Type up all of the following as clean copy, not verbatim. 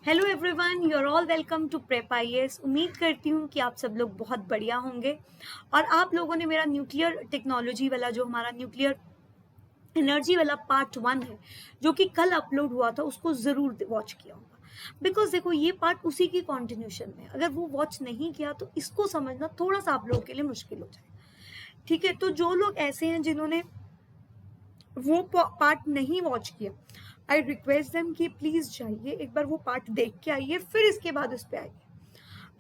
Hello everyone, you are all welcome to Prep IAS. उम्मीद करती हूँ कि आप सब लोग बहुत बढ़िया होंगे और आप लोगों ने मेरा न्यूक्लियर टेक्नोलॉजी वाला जो हमारा न्यूक्लियर एनर्जी वाला पार्ट 1 है जो कि कल अपलोड हुआ था उसको ज़रूर वॉच किया होगा। बिकॉज देखो ये पार्ट उसी की कॉन्टिन्यूशन में, अगर वो वॉच नहीं किया तो इसको समझना थोड़ा सा आप लोगों के लिए मुश्किल हो जाएगा। ठीक है, तो जो लोग ऐसे हैं जिन्होंने वो पार्ट नहीं वॉच किया, आई रिक्वेस्ट देम कि प्लीज जाइए एक बार वो पार्ट देख के आइए, फिर इसके बाद उस पर आइए।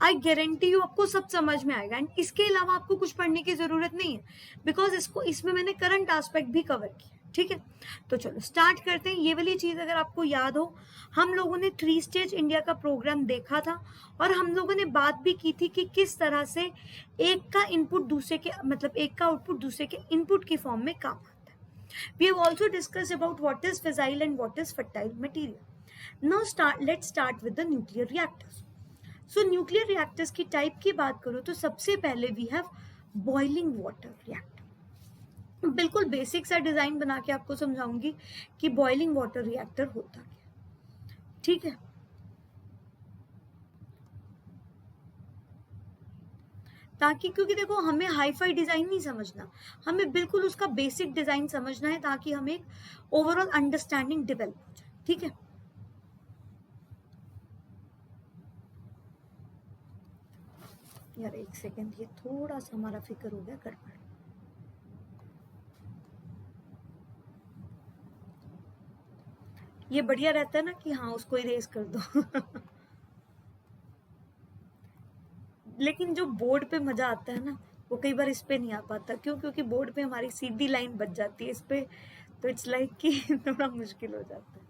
आई गारंटी यू आपको सब समझ में आएगा एंड इसके अलावा आपको कुछ पढ़ने की जरूरत नहीं है बिकॉज इसमें मैंने करंट एस्पेक्ट भी कवर किया। ठीक है, तो चलो स्टार्ट करते हैं। ये वाली चीज अगर आपको याद हो, हम लोगों ने 3 स्टेज इंडिया का प्रोग्राम देखा था और हम लोगों ने बात भी की थी कि किस तरह से एक का इनपुट दूसरे के मतलब एक का आउटपुट दूसरे के इनपुट की फॉर्म में काम आता है। We have also discussed about what is fissile and what is fertile material. Now let's start with the nuclear reactors. So nuclear reactors की टाइप की बात करो तो सबसे पहले we have boiling water reactor. बिल्कुल बेसिक सा डिजाइन बना के आपको समझाऊंगी कि बॉइलिंग वाटर रिएक्टर होता क्या। ठीक है, ताकि क्योंकि देखो हमें हाई फाई डिजाइन नहीं समझना, हमें बिल्कुल उसका बेसिक डिजाइन समझना है ताकि हमें एक ओवरऑल अंडरस्टैंडिंग डेवलप हो जाए। ठीक है, यार एक सेकेंड, ये थोड़ा सा हमारा फिक्र हो गया गड़बड़। ये बढ़िया रहता है ना कि हाँ उसको इरेज कर दो लेकिन जो बोर्ड पे मजा आता है ना वो कई बार इस पे नहीं आ पाता। क्यों? क्योंकि बोर्ड पे हमारी सीधी लाइन बच जाती है, इस पे तो इट्स लाइक कि थोड़ा मुश्किल हो जाता है।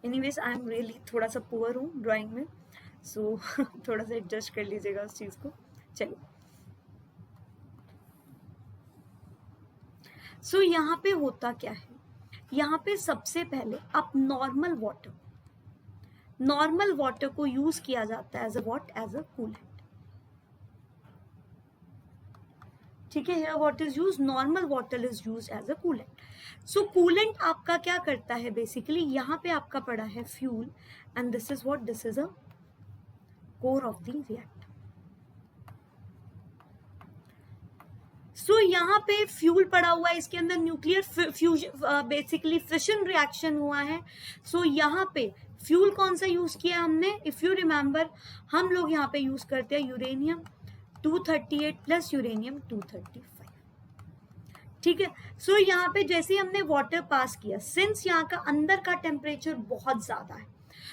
एनीवेज आई एम रियली थोड़ा सा पुअर हूँ ड्राइंग में, सो थोड़ा सा एडजस्ट कर लीजिएगा उस चीज को। चलिए, सो यहाँ पे होता क्या है, यहाँ पे सबसे पहले आप नॉर्मल वाटर को यूज किया जाता है एज अ कूलेंट। ठीक है, here what is use, normal water is use as a coolant. So coolant आपका क्या करता है, बेसिकली यहाँ पे आपका पड़ा है fuel and this is a core of the reactor. So यहाँ पे फ्यूल पड़ा हुआ है, इसके अंदर nuclear fusion basically fission reaction हुआ है। सो यहाँ पे फ्यूल कौन सा यूज किया हमने, इफ यू रिमेम्बर हम लोग यहाँ पे यूज करते हैं यूरेनियम 238 प्लस यूरेनियम 235। ठीक है, सो यहाँ पे जैसे हमने वाटर पास किया, सिंस यहाँ का अंदर का टेम्परेचर बहुत ज्यादा है,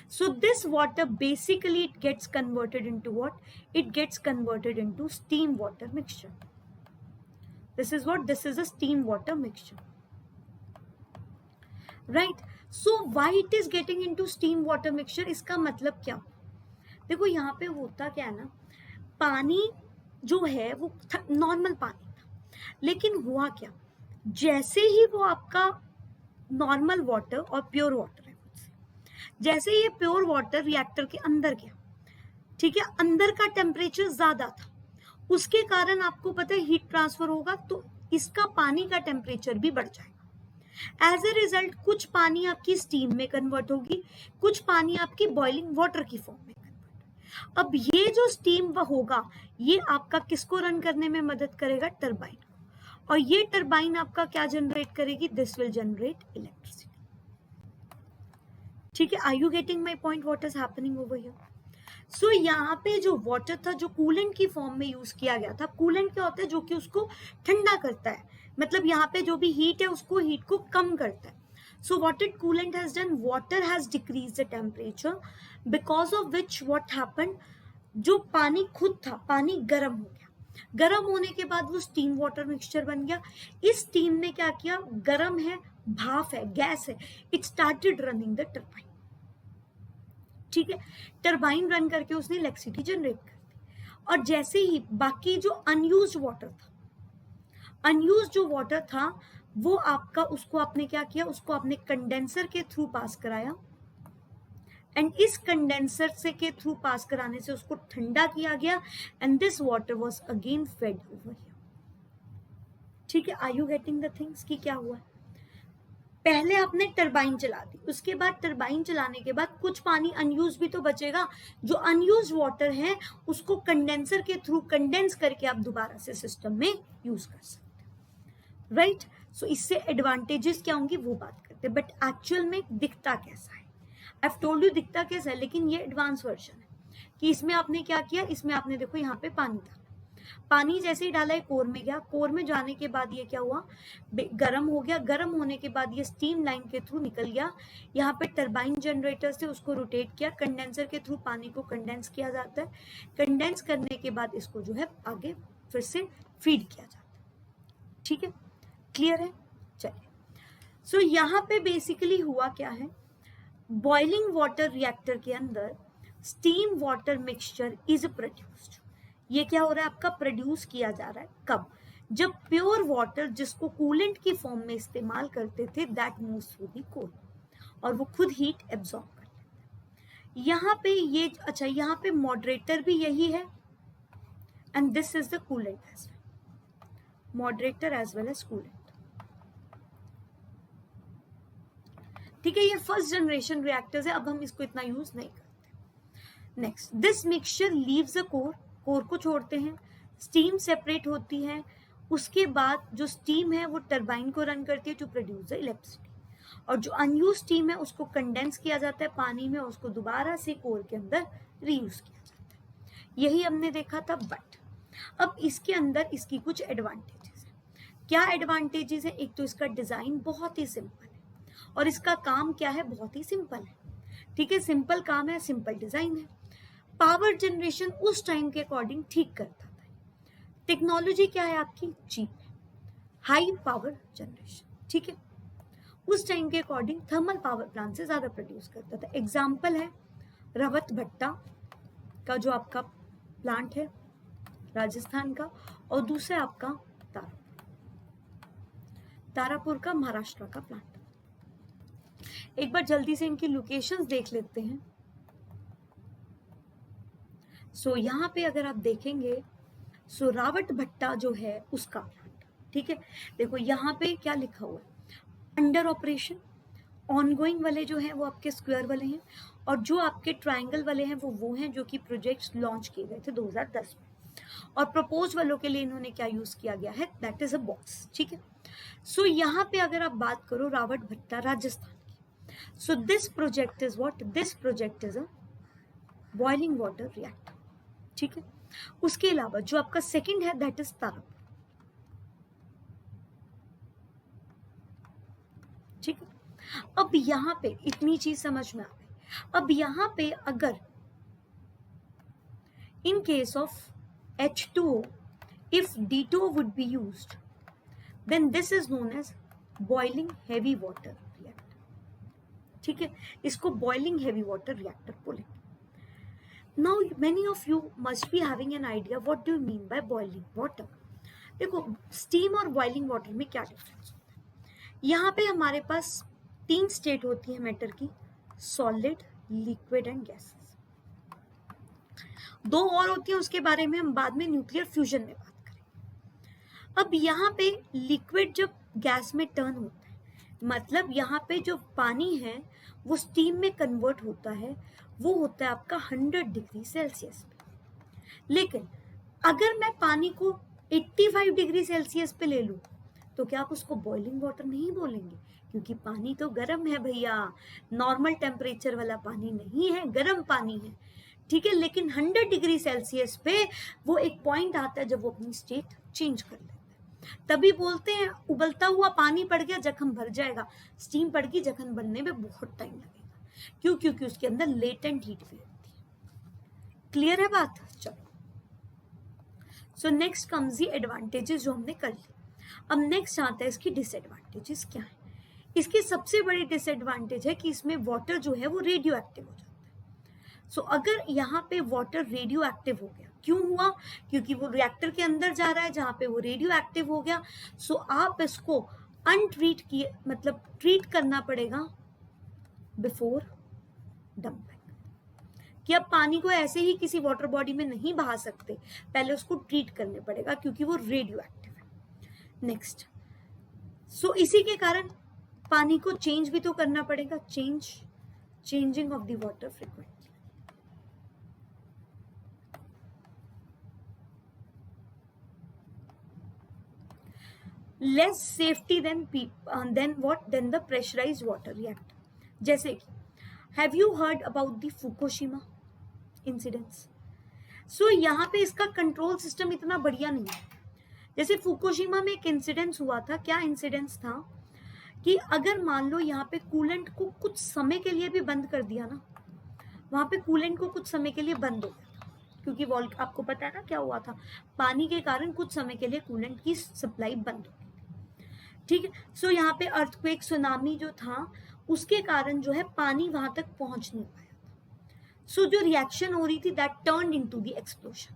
so this water basically it gets converted into what, it gets converted into steam water mixture. This is a steam water mixture, right? So why it is getting into steam water mixture, इसका मतलब क्या? देखो यहाँ पे होता क्या है ना, पानी जो है वो नॉर्मल पानी था, लेकिन हुआ क्या, जैसे ही वो आपका नॉर्मल वाटर और प्योर वाटर है, जैसे ये प्योर वाटर रिएक्टर के अंदर गया, ठीक है, अंदर का टेम्परेचर ज्यादा था, उसके कारण आपको पता है हीट ट्रांसफर होगा तो इसका पानी का टेम्परेचर भी बढ़ जाएगा। एज ए रिजल्ट कुछ पानी आपकी स्टीम में कन्वर्ट होगी, कुछ पानी आपकी बॉइलिंग वाटर की फॉर्म में कन्वर्ट। अब ये जो स्टीम होगा ये आपका किसको रन करने में मदद करेगा, टरबाइन, और ये टरबाइन आपका क्या जनरेट करेगी, दिस विल जनरेट इलेक्ट्रिसिटी। ठीक है, are you getting my point, what is happening over here? So यहाँ पे जो वाटर था जो कूलेंट की फॉर्म में यूज किया गया था, कूलेंट क्या होता है, जो कि उसको ठंडा करता है, मतलब यहाँ पे जो भी हीट है उसको हीट को कम करता है। So what it coolant has done, water has decrease the temperature, because of which what happened, जो पानी खुद था पानी गर्म हो गया, गर्म होने के बाद वो स्टीम वाटर मिक्सचर बन गया। इस स्टीम ने क्या किया, गर्म है, भाप है, गैस है, it started running the turbine. ठीक है, टरबाइन रन करके उसने इलेक्ट्रिसिटी जनरेट कर दी, और जैसे ही बाकी जो अनयूज्ड वाटर था वो आपका, उसको आपने क्या किया, उसको आपने कंडेंसर के थ्रू पास कराया, एंड इस कंडेंसर से के थ्रू पास कराने से उसको ठंडा किया गया, and this water was again fed over here. ठीक है, are you getting the things कि क्या हुआ? पहले आपने टरबाइन चला दी, उसके बाद टरबाइन चलाने के बाद कुछ पानी अनयूज भी तो बचेगा, जो अनयूज वाटर है उसको कंडेंसर के थ्रू कंडेंस करके आप दोबारा से सिस्टम में यूज कर सकते हैं, राइट। सो इससे एडवांटेजेस क्या होंगी वो बात करते हैं, बट एक्चुअल में दिखता कैसा है, आई हैव टोल्ड यू दिखता कैसा है, लेकिन ये एडवांस वर्जन है कि इसमें आपने क्या किया, इसमें आपने देखो यहाँ पे पानी था, पानी जैसे ही डाला है कोर में गया, कोर में जाने के बाद ये क्या हुआ, गर्म हो गया, गर्म होने के बाद ये स्टीम लाइन के थ्रू निकल गया, यहाँ पे टरबाइन जनरेटर से उसको रोटेट किया, कंडेंसर के थ्रू पानी को कंडेंस किया जाता है, कंडेंस करने के बाद इसको जो है आगे फिर से फीड किया जाता है, ठीक है, क्लियर है। चलिए, सो यहाँ पे बेसिकली हुआ क्या है, बॉइलिंग वाटर रिएक्टर के अंदर steam water mixture is produced, ये क्या हो रहा है आपका, प्रोड्यूस किया जा रहा है, कब, जब प्योर वाटर जिसको कूलेंट की फॉर्म में इस्तेमाल करते थे that moves through the core, और वो खुद हीट एब्जॉर्ब कर लेता है। यहाँ पे ये अच्छा, यहाँ पे मॉडरेटर भी यही है, and this is the coolant as well, moderator as well as coolant, ठीक है। ये फर्स्ट जनरेशन रिएक्टर्स है, अब हम इसको इतना यूज नहीं करते। Next, this mixture leaves the core, core को छोड़ते हैं, स्टीम सेपरेट होती है, उसके बाद जो स्टीम है वो टरबाइन को रन करती है टू प्रोड्यूस द इलेक्ट्रिसिटी, और जो अनयूज स्टीम है उसको कंडेंस किया जाता है पानी में, उसको दोबारा से कोर के अंदर रीयूज किया जाता है, यही हमने देखा था। बट अब इसके अंदर इसकी कुछ एडवांटेजेस है। क्या एडवांटेजेस है, एक तो इसका डिजाइन बहुत ही सिंपल है, और इसका काम क्या है, बहुत ही सिंपल है, ठीक है, सिंपल काम है, सिंपल डिजाइन है, पावर जनरेशन उस टाइम के अकॉर्डिंग ठीक करता था, टेक्नोलॉजी क्या है आपकी, चीप, हाई पावर जनरेशन, ठीक है, उस टाइम के अकॉर्डिंग थर्मल पावर प्लांट से ज्यादा प्रोड्यूस करता था। एग्जाम्पल है रावत भट्टा का जो आपका प्लांट है राजस्थान का, और दूसरा आपका तारापुर का महाराष्ट्र का प्लांट। एक बार जल्दी से इनकी लोकेशंस देख लेते हैं। सो यहाँ पे अगर आप देखेंगे, सो रावत भट्टा जो है उसका प्लांट, ठीक है, देखो यहाँ पे क्या लिखा हुआ है, अंडर ऑपरेशन, ऑनगोइंग वाले जो हैं वो आपके स्क्वायर वाले हैं, और जो आपके ट्रायंगल वाले हैं वो हैं जो कि प्रोजेक्ट्स लॉन्च किए गए थे 2010 में, और प्रपोज वालों के लिए इन्होंने क्या यूज किया गया है, दैट इज अ बॉक्स, ठीक है। सो यहाँ पे अगर आप बात करो रावत भट्टा राजस्थान की, so this project is what, this project is a boiling water reactor, ठीक है। उसके अलावा जो आपका सेकंड है दैट इज तारापुर, ठीक है। अब यहाँ पे इतनी चीज समझ में आ गई। अब यहाँ पे अगर in case of H2O if D2O would be used, then this is known as boiling heavy water reactor, ठीक है, इसको boiling heavy water reactor बोलेंगे। Now many of you must be having an idea what do you mean by boiling water। देखो steam और boiling water में क्या difference होता है, यहाँ पे हमारे पास 3 स्टेट होती है मैटर की, सॉलिड, लिक्विड एंड गैसेस, 2 और होती है उसके बारे में हम बाद में न्यूक्लियर फ्यूजन में बात करेंगे। अब यहाँ पे लिक्विड जब गैस में टर्न होता है, मतलब यहाँ पे जो पानी है वो स्टीम में कन्वर्ट होता है, वो होता है आपका 100 डिग्री सेल्सियस पे। लेकिन अगर मैं पानी को 85 डिग्री सेल्सियस पे ले लूं तो क्या आप उसको बॉइलिंग वाटर नहीं बोलेंगे, क्योंकि पानी तो गर्म है भैया, नॉर्मल टेम्परेचर वाला पानी नहीं है, गर्म पानी है, ठीक है। लेकिन 100 डिग्री सेल्सियस पे वो एक पॉइंट आता है जब वो अपनी स्टेट चेंज कर लेता है, तभी बोलते हैं उबलता हुआ पानी पड़ गया जख्म भर जाएगा, स्टीम पड़ गई जख्म बनने में बहुत टाइम लगेगा, क्यों, क्योंकि उसके अंदर लेटेंट हीट भी होती है। क्लियर है बात, चलो। So next comes the advantages जो हमने कर ली। अब नेक्स्ट आता है इसकी डिसएडवांटेजेस क्या है। इसकी सबसे बड़ी डिसएडवांटेज है कि इसमें वाटर जो है वो रेडियो एक्टिव हो जाता है। सो अगर यहाँ पे वाटर रेडियो एक्टिव हो गया, क्यों हुआ, क्योंकि वो रिएक्टर के अंदर जा रहा है जहाँ पे वो रेडियो एक्टिव हो गया। सो आप इसको अनट्रीट किए, मतलब ट्रीट करना पड़ेगा बिफोर डंपिंग, कि अब पानी को ऐसे ही किसी वाटर बॉडी में नहीं बहा सकते, पहले उसको ट्रीट करने पड़ेगा क्योंकि वो रेडियो एक्टिव है। नेक्स्ट, सो इसी के कारण पानी को चेंज भी तो करना पड़ेगा, changing of the water frequently. Less safety than the pressurised water reactor. जैसे कि have you heard about the Fukushima incidents? So यहाँ पे इसका कंट्रोल सिस्टम इतना बढ़िया नहीं है। जैसे फुकुशिमा में एक इंसिडेंस हुआ था, क्या इंसिडेंस था कि अगर मान लो यहाँ पे कूलेंट को कुछ समय के लिए भी बंद कर दिया ना, वहां पे कूलेंट को कुछ समय के लिए बंद हो गया, क्योंकि आपको पता है ना क्या हुआ था, पानी के कारण कुछ समय के लिए कूलेंट की सप्लाई बंद हो गई। ठीक है, सो यहाँ पे अर्थक्वेक सुनामी जो था उसके कारण जो है पानी वहां तक पहुंच नहीं पाया था। सो जो रिएक्शन हो रही थी that turned into the explosion.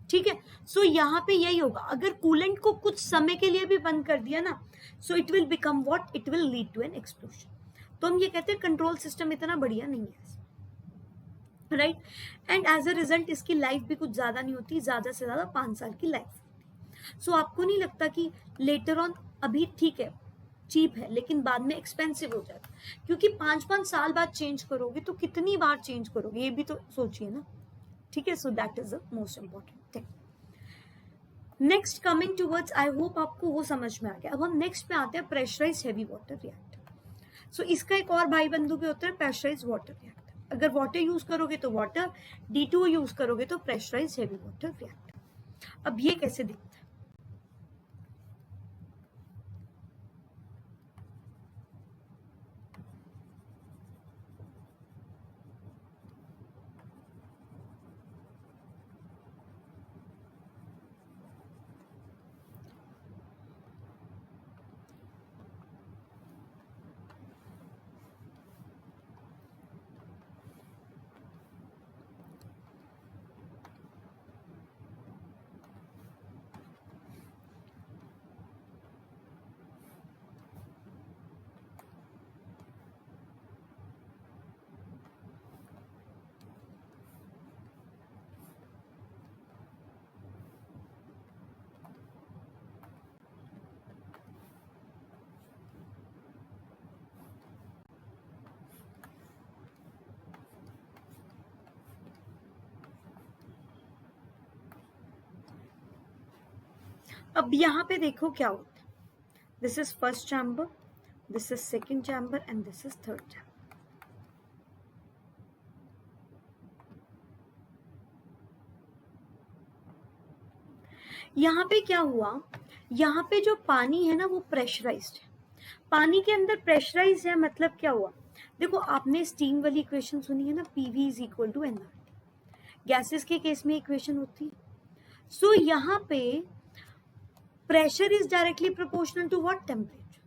ठीक है, सो यहाँ पे यही होगा, अगर कूलेंट को कुछ समय के लिए भी बंद कर दिया ना, so it will become what, it will lead to an explosion. तो हम ये कहते हैं कंट्रोल सिस्टम इतना बढ़िया नहीं है, right. And as a result इसकी लाइफ भी कुछ ज्यादा नहीं होती, ज्यादा से ज्यादा 5 साल की लाइफ होती। सो आपको नहीं लगता कि लेटर ऑन, अभी ठीक है चीप है लेकिन बाद में एक्सपेंसिव हो जाएगा, क्योंकि 5-5 साल बाद चेंज करोगे तो कितनी बार चेंज करोगे, ये भी तो सोचिए ना। ठीक है, so that is the most important thing. Next coming towards, I hope आपको वो समझ में आ गया। अब हम नेक्स्ट पे आते हैं, प्रेशराइज्ड हेवी वाटर रिएक्टर। सो इसका एक और भाई बंधु भी होता है, प्रेशराइज्ड वाटर रिएक्टर। अगर वाटर यूज करोगे तो वाटर, D2O यूज करोगे तो प्रेशराइज्ड हेवी वाटर रिएक्टर। अब ये कैसे दिखता है? अब यहाँ पे देखो क्या होता है, this is first chamber, this is second chamber and this is third chamber. यहाँ पे क्या हुआ, यहाँ पे जो पानी है ना वो प्रेशराइज्ड है, पानी के अंदर प्रेशराइज है, मतलब क्या हुआ, देखो आपने स्टीम वाली इक्वेशन सुनी है ना, PV is equal to nRT, gases के केस में इक्वेशन होती है। सो यहाँ पे pressure is directly proportional to what, temperature,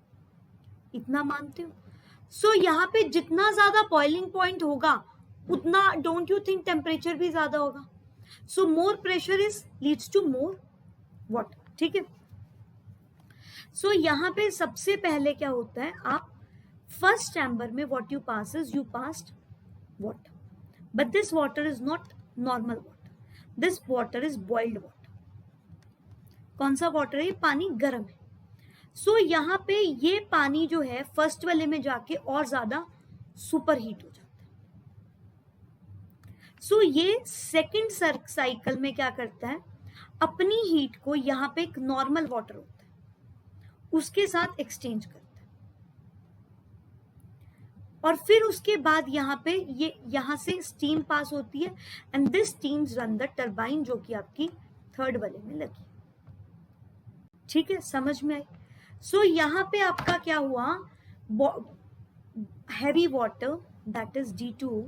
इतना मानते हो। सो यहाँ पे जितना ज्यादा बॉइलिंग पॉइंट होगा उतना, डोंट यू थिंक टेम्परेचर भी ज्यादा होगा। So more pressure is leads to more water. ठीक है, सो यहाँ पे सबसे पहले क्या होता है, आप फर्स्ट चैम्बर में what you pass is, you passed water, but this water is not normal water, this water is boiled water. कौन सा वाटर है, पानी गर्म है। सो यहाँ पे ये पानी जो है फर्स्ट वाले में जाके और ज्यादा सुपर हीट हो जाता है। सो ये सेकेंड साइकिल में क्या करता है, अपनी हीट को यहाँ पे एक नॉर्मल वाटर होता है उसके साथ एक्सचेंज करता है, और फिर उसके बाद यहाँ पे ये यहाँ से स्टीम पास होती है and this stems run the turbine, जो कि आपकी थर्ड वाले में लगी। ठीक है, समझ में आई। सो यहाँ पे आपका क्या हुआ, heavy water that is D2O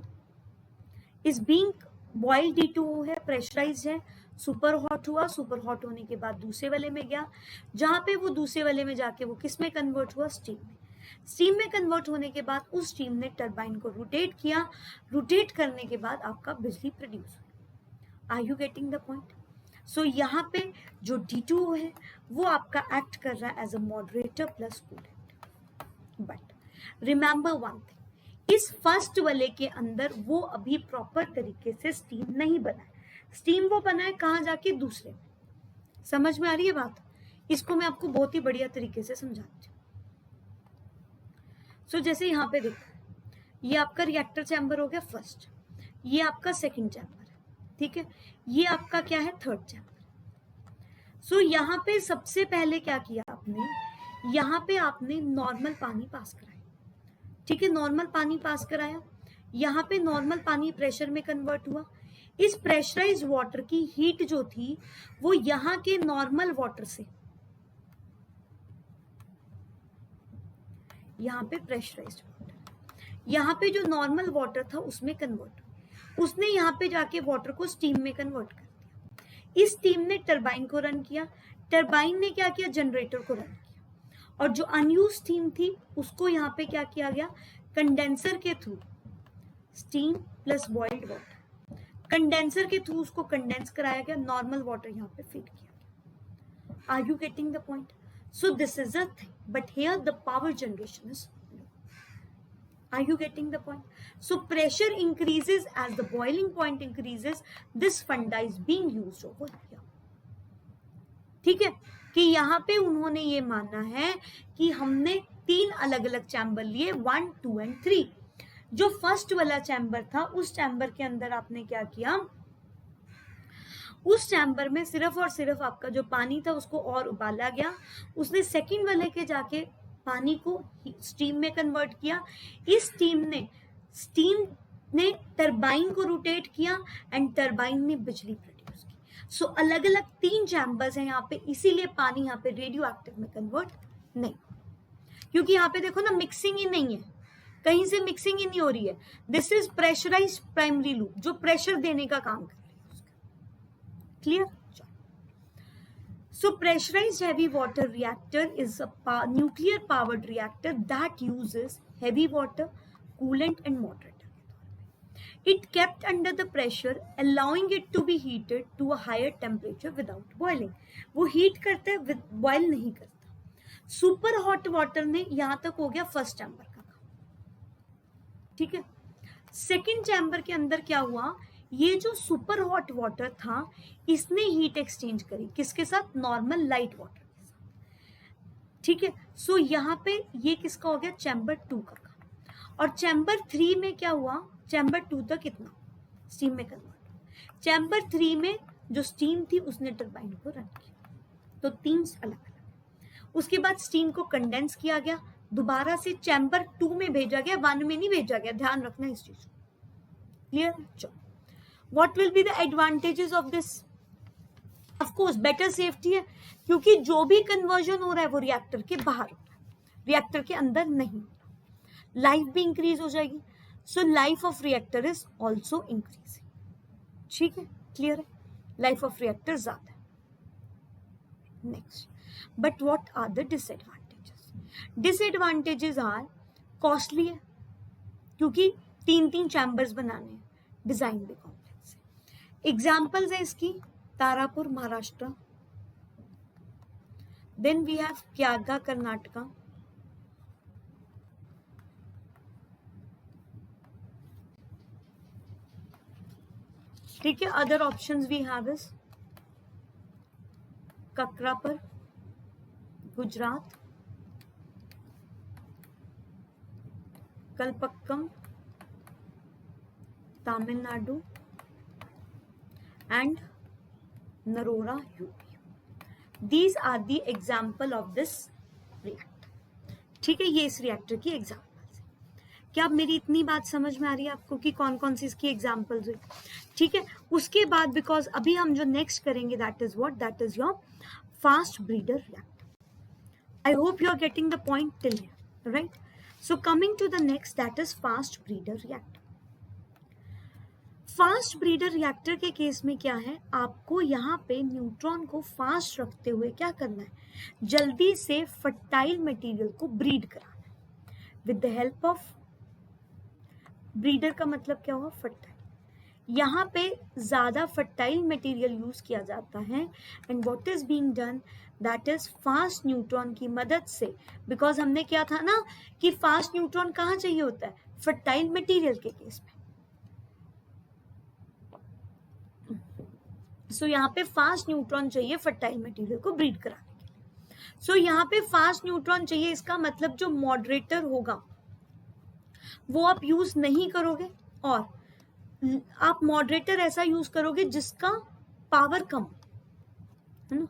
is being boiled, D2O है, प्रेशराइज है, सुपर हॉट हुआ, सुपर हॉट होने के बाद दूसरे वाले में गया, जहां पे वो दूसरे वाले में जाके वो किस में कन्वर्ट हुआ, स्टीम में। स्टीम में कन्वर्ट होने के बाद उस स्टीम ने टरबाइन को रोटेट किया, रोटेट करने के बाद आपका बिजली प्रोड्यूस हुई। Are you getting the point? So यहाँ पे जो D2O है वो आपका एक्ट कर रहा है as a moderator plus coolant. But remember one thing, इस फर्स्ट वाले के अंदर वो अभी प्रॉपर तरीके से स्टीम नहीं बना है, स्टीम वो बना है कहाँ जाके, दूसरे में। समझ में आ रही है बात? इसको मैं आपको बहुत ही बढ़िया तरीके से समझाती हूँ। सो जैसे यहाँ पे देखो, ये आपका रिएक्टर चैम्बर हो गया फर्स्ट, ये आपका सेकंड चैम्बर है, ठीक है, ये आपका क्या है, थर्ड चैम्बर। सो यहाँ पे सबसे पहले क्या किया आपने, यहाँ पे आपने नॉर्मल पानी पास कराया, ठीक है, नॉर्मल पानी पास कराया, यहाँ पे नॉर्मल पानी प्रेशर में कन्वर्ट हुआ। इस प्रेशराइज्ड वाटर की हीट जो थी वो यहाँ के नॉर्मल वाटर से, यहाँ पे प्रेशराइज्ड वाटर, यहाँ पे जो नॉर्मल वाटर था उसमें कन्वर्ट हुआ, उसने यहाँ पे जाके वाटर को स्टीम में कन्वर्ट कर दिया। इस स्टीम ने टरबाइन को रन किया, टरबाइन ने क्या किया, जनरेटर को रन किया, और जो अनयूज स्टीम थी उसको यहाँ पे क्या किया गया, कंडेंसर के through, steam plus boiled water, condenser के थ्रू उसको कंडेंस कराया गया, नॉर्मल वाटर यहाँ पे फीड किया गया। Are you getting the point? So this is a thing, but here the power generation is low. Are you getting the point? So pressure increases as the boiling point increases. This funda is being used over here. ठीक है, कि यहाँ पे उन्होंने ये माना है कि हमने 3 अलग अलग चैम्बर लिए, 1, 2 and 3। जो फर्स्ट वाला चैम्बर था उस चैम्बर के अंदर आपने क्या किया, उस चैम्बर में सिर्फ और सिर्फ आपका जो पानी था उसको और उबाला गया, उसने सेकंड वाले के जाके पानी को स्टीम में कन्वर्ट किया। इस स्टीम ने टरबाइन को रोटेट किया एंड टरबाइन ने बिजली प्रोड्यूस की। सो अलग अलग 3 चैम्बर्स हैं यहाँ पे, इसीलिए पानी यहाँ पे रेडियो एक्टिव में कन्वर्ट नहीं, क्योंकि यहाँ पे देखो ना मिक्सिंग ही नहीं है, कहीं से मिक्सिंग ही नहीं हो रही है। This is pressurized primary loop जो प्रेशर देने का काम कर रही है उसका। Clear? So pressurized heavy water reactor is a nuclear powered reactor that uses heavy water, coolant and moderator. It kept under the pressure, allowing it to be heated to a higher temperature without boiling. वो heat करता है, boil नहीं करता। Super hot water ने यहाँ तक हो गया फर्स्ट चैम्बर का काम, ठीक है। सेकेंड चैम्बर के अंदर क्या हुआ, ये जो सुपर हॉट वाटर था इसने हीट एक्सचेंज करी, किसके साथ, नॉर्मल लाइट वाटर के साथ, ठीक है। सो यहाँ पे ये किसका हो गया, चैम्बर 2 का काम। और चैम्बर 3 में क्या हुआ, चैम्बर 2 तक कितना स्टीम में कन्वर्ट हुआ, चैम्बर 3 में जो स्टीम थी उसने टरबाइन को रन किया, तो 3 अलग अलग। उसके बाद स्टीम को कंडेंस किया गया, दोबारा से चैम्बर 2 में भेजा गया, 1 में नहीं भेजा गया, ध्यान रखना इस चीज को। क्लियर? चलो, What will be the advantages of this? Of course, better safety है, क्योंकि जो भी कन्वर्जन हो रहा है वो रिएक्टर के बाहर हो रहा है, रिएक्टर के अंदर नहीं हो रहा। लाइफ भी इंक्रीज हो जाएगी, so life of reactor is also increasing. ठीक है, क्लियर है, लाइफ ऑफ रिएक्टर ज्यादा है। Next, but what are the disadvantages? Disadvantages are costly है, क्योंकि 3 चैम्बर्स बनाने हैं, डिजाइन भी कॉम्प्लेक्स। एग्जाम्पल्स है इसकी, Tarapur Maharashtra, then we have Kaiga Karnataka, ठीक है। Other options we have is Kakrapar Gujarat, Kalpakkam Tamil Nadu and Narora UP. These are the example of this reactor. ठीक है, ये इस रिएक्टर की एग्जाम्पल्स है। क्या अब मेरी इतनी बात समझ में आ रही है आपको कि कौन कौन सी इसकी एग्जाम्पल्स हुई? ठीक है, उसके बाद बिकॉज अभी हम जो नेक्स्ट करेंगे that is what, that is your fast breeder reactor. I hope you are getting the point till here, right? So coming to the next, that is fast breeder reactor. Fast breeder reactor के case में क्या है, आपको यहाँ पे neutron को fast रखते हुए क्या करना है, जल्दी से फर्टाइल मटेरियल को ब्रीड कराना है with the help of breeder. का मतलब क्या हुआ, फर्टाइल। यहाँ पे ज्यादा फर्टाइल मटेरियल यूज किया जाता है and what is being done, that is fast neutron की मदद से। बिकॉज हमने क्या था ना कि फास्ट न्यूट्रॉन कहाँ चाहिए होता है, फर्टाइल मटेरियल के केस में। सो यहाँ पे फास्ट न्यूट्रॉन चाहिए फर्टाइल मटेरियल को ब्रीड कराने के लिए। सो यहाँ पे फास्ट न्यूट्रॉन चाहिए, इसका मतलब जो मॉडरेटर होगा वो आप यूज नहीं करोगे, और आप मॉडरेटर ऐसा यूज करोगे जिसका पावर कम, है ना,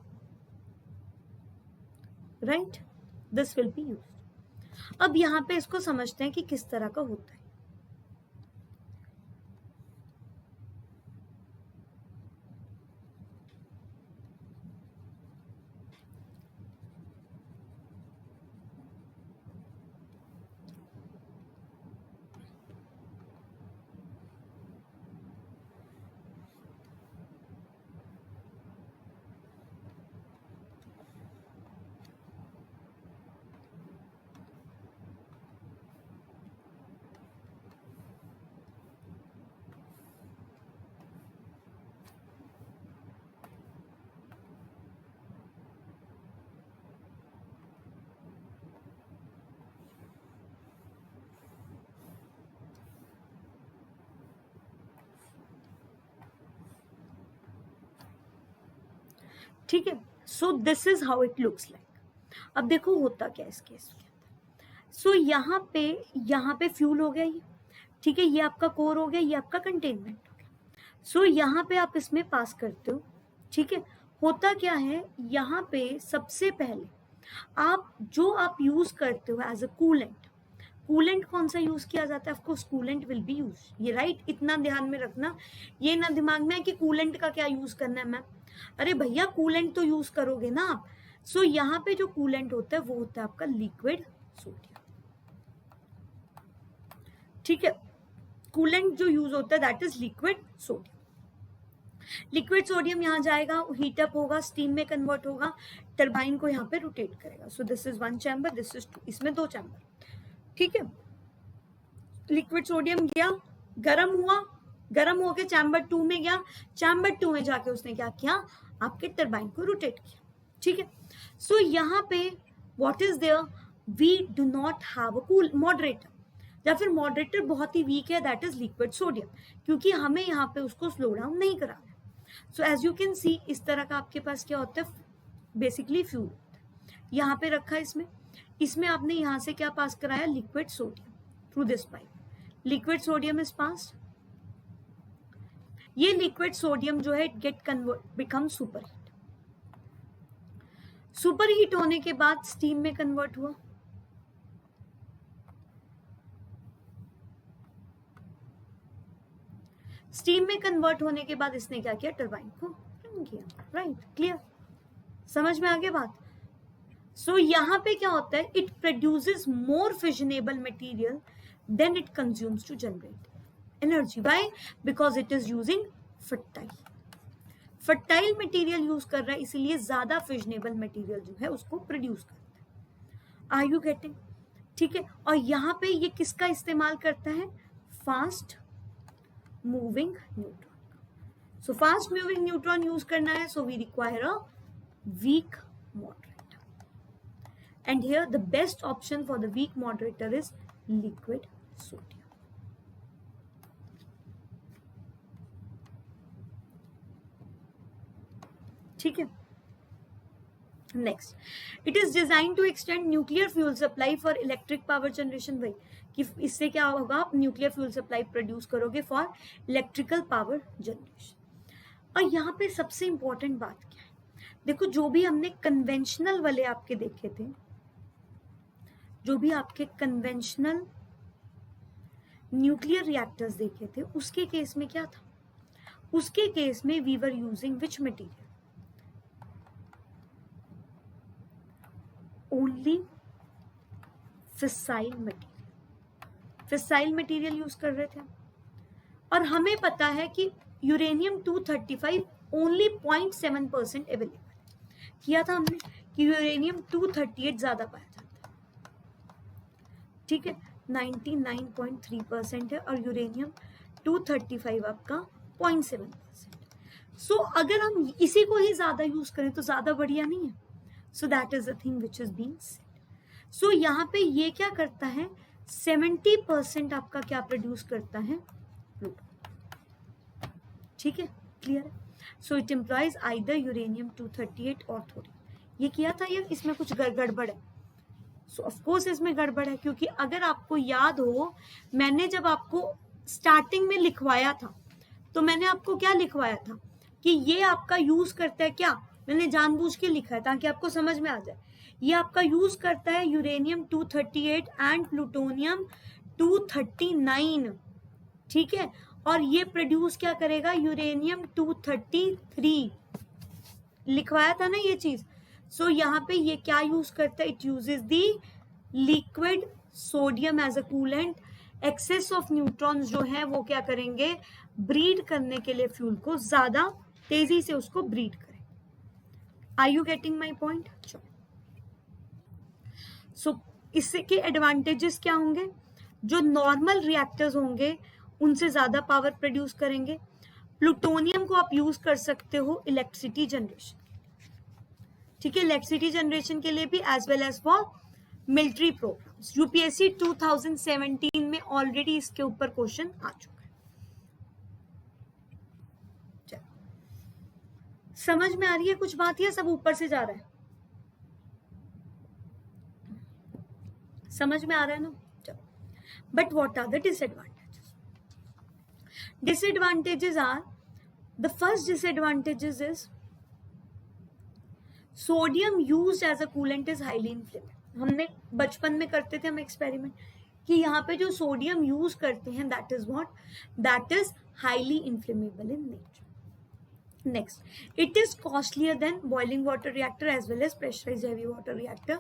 right, this will B use. अब यहाँ पे इसको समझते हैं कि किस तरह का होता है। ठीक है, सो this is how it looks like. अब देखो होता क्या इस केस के अंदर। सो यहाँ पे फ्यूल हो गया ये, ठीक है, ये आपका कोर हो गया, ये आपका कंटेनमेंट हो गया। सो यहाँ पे आप इसमें पास करते हो, ठीक है। होता क्या है, यहाँ पे सबसे पहले आप यूज करते हो एज अ कूलेंट, कूलेंट कौन सा यूज किया जाता है, of course coolant will be use, ये राइट, इतना ध्यान में रखना। ये ना दिमाग में है कि कूलेंट का क्या यूज करना है मैम, अरे भैया कूलेंट तो यूज करोगे ना आप। सो यहाँ पे जो कूलेंट होता है वो होता है आपका लिक्विड सोडियम, ठीक है। कूलेंट जो यूज होता है that is liquid sodium. Liquid sodium यहाँ जाएगा, हीटअप होगा, स्टीम में कन्वर्ट होगा, टरबाइन को यहाँ पे रोटेट करेगा। सो this is 1 chamber, this is 2, इसमें 2 चैम्बर, ठीक है। लिक्विड सोडियम गया, गर्म हुआ, गर्म होके चैम्बर 2 में गया, चैम्बर 2 में जाके उसने क्या किया, आपके टरबाइन को रोटेट किया, ठीक है। सो यहाँ पे what is there, we do not have a cool moderator, या फिर मॉडरेटर बहुत ही वीक है, दैट इज लिक्विड सोडियम, क्योंकि हमें यहाँ पे उसको स्लो डाउन नहीं कराना। So as you can see इस तरह का आपके पास क्या होता है, बेसिकली फ्यूल होता है, यहाँ पे रखा है इसमें आपने यहाँ से क्या पास कराया, liquid sodium through this pipe, liquid sodium is pass. ये लिक्विड सोडियम जो है it get convert become super heat, super heat होने के बाद स्टीम में कन्वर्ट हुआ, स्टीम में कन्वर्ट होने के बाद इसने क्या किया, टरबाइन को रन किया, राइट, क्लियर, समझ में आ गया बात। सो यहाँ पे क्या होता है, it produces more fissionable material than it consumes to generate energy. Why, because it is using fertile material use कर रहा है, इसीलिए ज्यादा फिजनेबल मटेरियल जो है उसको प्रोड्यूस करता है। आर यू गेटिंग, ठीक है। और यहाँ पे ये किसका इस्तेमाल करता है, fast moving neutron. So fast moving neutron use करना है, so we require a weak moderator, and here the best option for the weak moderator is liquid sodium, ठीक है। Next, it is design to extend nuclear fuel supply for electric power generation. भाई कि इससे क्या होगा, आप nuclear fuel supply produce करोगे for electrical power generation. और यहाँ पे सबसे इंपॉर्टेंट बात क्या है, देखो जो भी हमने कन्वेंशनल वाले आपके देखे थे, जो भी आपके कन्वेंशनल न्यूक्लियर रिएक्टर्स देखे थे, उसके केस में क्या था, उसके केस में we were using which material, only fissile material, fissile material use कर रहे थे। और हमें पता है कि यूरेनियम 235 ओनली 0.7% अवेलेबल किया था हमने, कि यूरेनियम 238 ज्यादा पाया जाता है, ठीक है, 99.3% है, और यूरेनियम 235 आपका 0.7%। सो अगर हम इसी को ही ज्यादा यूज करें तो ज्यादा बढ़िया नहीं है। So that is the thing which is being said. So यहाँ पे ये क्या करता है, 70% आपका क्या प्रोड्यूस करता है, प्लूटोनियम, ठीक है, क्लियर है। So it employees either uranium 238 और थोड़ी, ये किया था, ये इसमें कुछ गड़बड़ है, सो ऑफ कोर्स इसमें गड़बड़ है, क्योंकि अगर आपको याद हो, मैंने जब आपको स्टार्टिंग में लिखवाया था, तो मैंने आपको क्या लिखवाया था कि ये आपका यूज करता है क्या, मैंने जानबूझ के लिखा है ताकि आपको समझ में आ जाए। ये आपका यूज करता है यूरेनियम 238 एंड प्लूटोनियम 239, ठीक है। और ये प्रोड्यूस क्या करेगा, यूरेनियम 233, लिखवाया था ना ये चीज। सो यहाँ पे ये क्या यूज करता है, it uses the liquid sodium as a coolant. Excess of neutrons जो है वो क्या करेंगे, ब्रीड करने के लिए फ्यूल को ज्यादा तेजी से उसको ब्रीड करें। Are you getting my point? So इससे के एडवांटेजेस क्या होंगे, जो नॉर्मल रिएक्टर्स होंगे उनसे ज्यादा पावर प्रोड्यूस करेंगे। प्लूटोनियम को आप यूज कर सकते हो इलेक्ट्रिसिटी जनरेशन, ठीक है, इलेक्ट्रिसिटी जनरेशन के लिए भी, as well as for military programmes. UPSC 2017 में ऑलरेडी इसके ऊपर क्वेश्चन आ चुका है। समझ में आ रही है कुछ बात, या सब ऊपर से जा रहा है? समझ में आ रहा है ना? चलो, but what are the disadvantages? Disadvantages are, the first disadvantages is sodium used as a coolant is highly inflammable. हमने बचपन में करते थे हम एक्सपेरिमेंट कि यहाँ पे जो सोडियम यूज करते हैं, that is what, that is highly inflammable in nature. Next, it is costlier than boiling water reactor as well as pressurized heavy water reactor,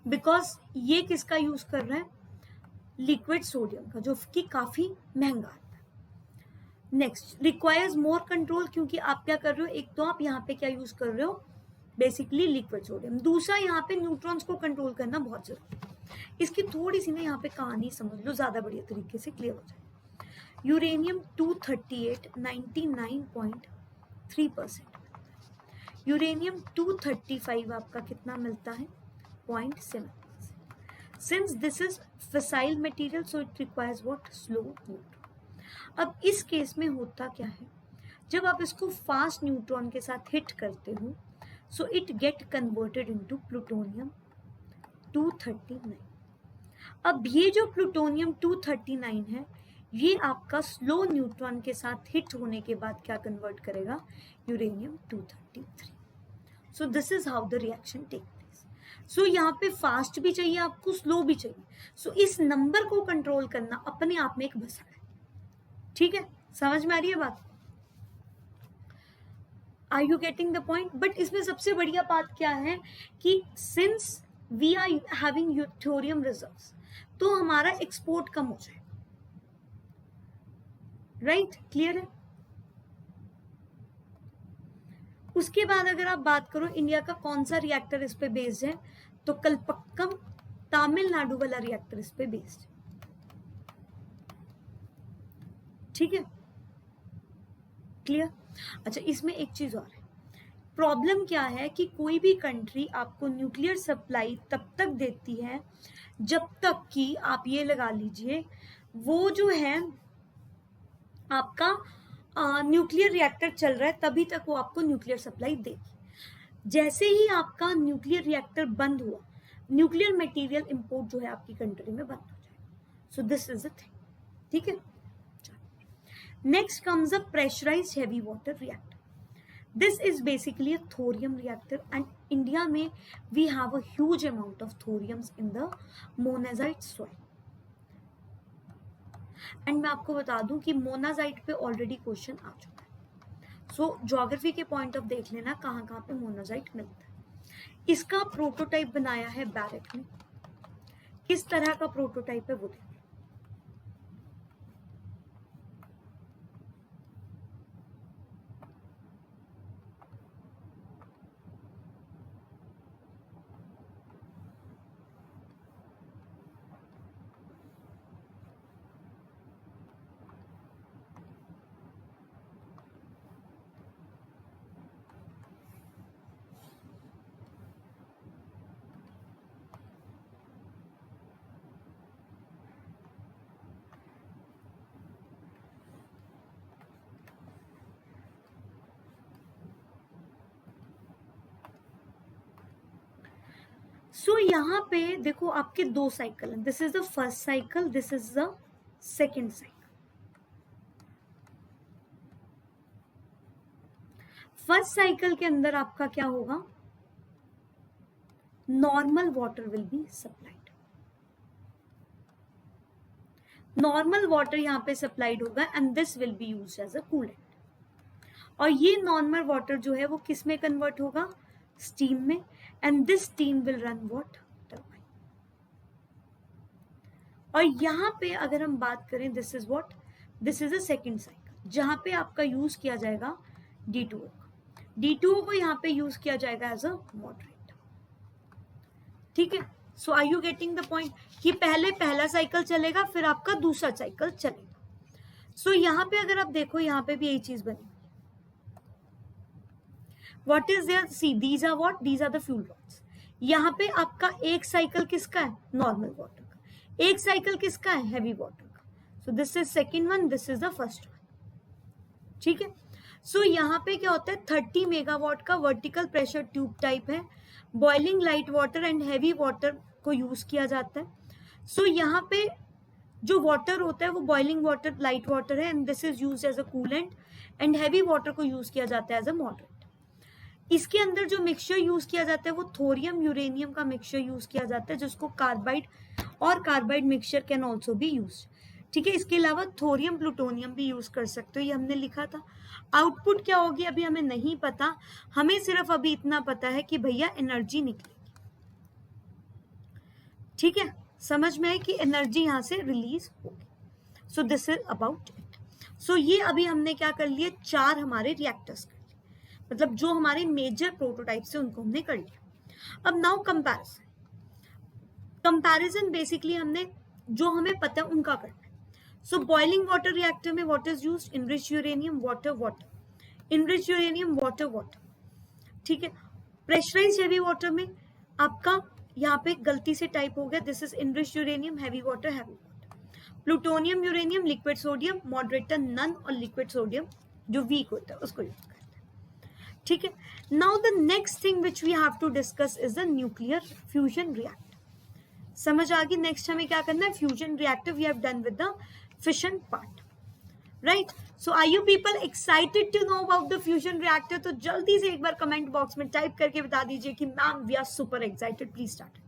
because ये किसका यूज कर रहा है, लिक्विड सोडियम का, जो कि काफी महंगा आता है। नेक्स्ट, रिक्वायर्स मोर कंट्रोल, क्योंकि आप क्या कर रहे हो, एक तो आप यहाँ पे क्या यूज कर रहे हो, बेसिकली लिक्विड सोडियम। दूसरा, यहाँ पे न्यूट्रॉन्स को कंट्रोल करना बहुत जरूरी है। इसकी थोड़ी सी ना यहाँ पे कहानी समझ लो, ज्यादा बढ़िया तरीके से क्लियर हो जाए। यूरेनियम 238 99.3%, यूरेनियम 235 आपका कितना मिलता है, 0.7%। Since this is fissile material, so it requires what, slow neutron. अब इस केस में होता क्या है, जब आप इसको फास्ट न्यूट्रॉन के साथ हिट करते हो, so it get converted into plutonium 239। अब ये जो प्लूटोनियम 239 है, ये आपका स्लो न्यूट्रॉन के साथ हिट होने के बाद क्या कन्वर्ट करेगा, uranium 233। So this is how the reaction take place. So यहाँ पे फास्ट भी चाहिए आपको, स्लो भी चाहिए। सो इस नंबर को कंट्रोल करना अपने आप में एक भसड़ है, ठीक है, समझ में आ रही है बात? Are you getting the point? But इसमें सबसे बढ़िया बात क्या है कि since we are having thorium reserves, तो हमारा एक्सपोर्ट कम हो जाए, राइट? क्लियर है? उसके बाद अगर आप बात करो इंडिया का कौन सा रिएक्टर इस पे बेस्ड है, तो कलपक्कम तमिलनाडु वाला रिएक्टर इस पे बेस्ड है, ठीक है, क्लियर? अच्छा, इसमें एक चीज और है, प्रॉब्लम क्या है कि कोई भी कंट्री आपको न्यूक्लियर सप्लाई तब तक देती है जब तक कि आप ये लगा लीजिए, वो जो है आपका न्यूक्लियर रिएक्टर चल रहा है, तभी तक वो आपको न्यूक्लियर सप्लाई देगी। जैसे ही आपका न्यूक्लियर रिएक्टर बंद हुआ, न्यूक्लियर मटेरियल इंपोर्ट जो है आपकी कंट्री में बंद हो जाएगा। So this is a thing, ठीक है। Next comes a pressurised heavy water reactor. This is basically a thorium reactor, and India में we have a huge amount of thoriums in the monazite soil. And मैं आपको बता दूं कि monazite पे already question आ चुका है। सो ज्योग्राफी के पॉइंट ऑफ देख लेना कहाँ कहाँ पे मोनाजाइट मिलता है। इसका प्रोटोटाइप बनाया है बैरेट ने, किस तरह का प्रोटोटाइप है वो देखो। सो यहाँ पे देखो आपके दो साइकिल हैं, this is the first cycle, this is the second cycle. First cycle के अंदर आपका क्या होगा, normal water will be supplied, normal water यहाँ पे सप्लाइड होगा and this will be used as a coolant. और ये नॉर्मल वाटर जो है वो किस में कन्वर्ट होगा, स्टीम में, and this steam will run what, turbine. और यहाँ पे अगर हम बात करें, this is what, this is a second cycle जहां पे आपका यूज किया जाएगा D2O का। D2O को यहाँ पे यूज किया जाएगा एज अ मॉडरेट। ठीक है, so are you getting the point कि पहले पहला साइकिल चलेगा फिर आपका दूसरा साइकिल चलेगा। सो यहाँ पे अगर आप देखो, यहाँ पे भी यही चीज बनी, what is there, see these are what, these are the fuel rods. यहाँ पे आपका एक साइकिल किसका है, नॉर्मल वाटर का, एक साइकिल किसका है, हैवी वाटर का। सो this is second one, this is the first one. ठीक है, सो यहाँ पे क्या होता है, 30 मेगावाट का वर्टिकल प्रेशर ट्यूब टाइप है, boiling light water and heavy water को यूज किया जाता है। सो यहाँ पे जो वाटर होता है वो बॉइलिंग वाटर, लाइट वाटर है, and this is used as a coolant, and heavy water को यूज किया जाता है एज अ मॉडरेट। इसके अंदर जो मिक्सचर यूज किया जाता है वो थोरियम यूरेनियम का मिक्सचर यूज किया जाता है, जिसको कार्बाइड और carbide mixture can also be use. ठीक है, इसके अलावा थोरियम प्लूटोनियम भी यूज कर सकते हो, ये हमने लिखा था। आउटपुट क्या होगी अभी हमें नहीं पता, हमें सिर्फ अभी इतना पता है कि भैया एनर्जी निकलेगी। ठीक है, समझ में है कि एनर्जी यहां से रिलीज होगी। So this is about it. So ये अभी हमने क्या कर लिए, 4 हमारे रिएक्टर्स कर लिए, मतलब जो हमारे मेजर प्रोटोटाइप से उनको हमने कर लिया। अब नाउ कंपैरिजन, कंपैरिजन बेसिकली हमने जो हमें पता है उनका करना है। सो बॉइलिंग वाटर रिएक्टर में what is used, enriched uranium, water, water, enriched uranium, water, water. ठीक है, प्रेशराइज्ड हैवी वाटर में आपका यहाँ पे गलती से टाइप हो गया, this is enriched uranium, heavy water, heavy water. Plutonium uranium, liquid sodium, moderator none, और लिक्विड सोडियम जो वीक होता है उसको यूज करते हैं। ठीक है, now the next thing which we have to discuss is the nuclear fusion reactor. समझ आ गई, नेक्स्ट हमें क्या करना है, fusion reactor we have done with the fission part, right. So are you people excited to know about the fusion reactor? तो जल्दी से एक बार कमेंट बॉक्स में टाइप करके बता दीजिए कि ma'am we are super excited, please start it.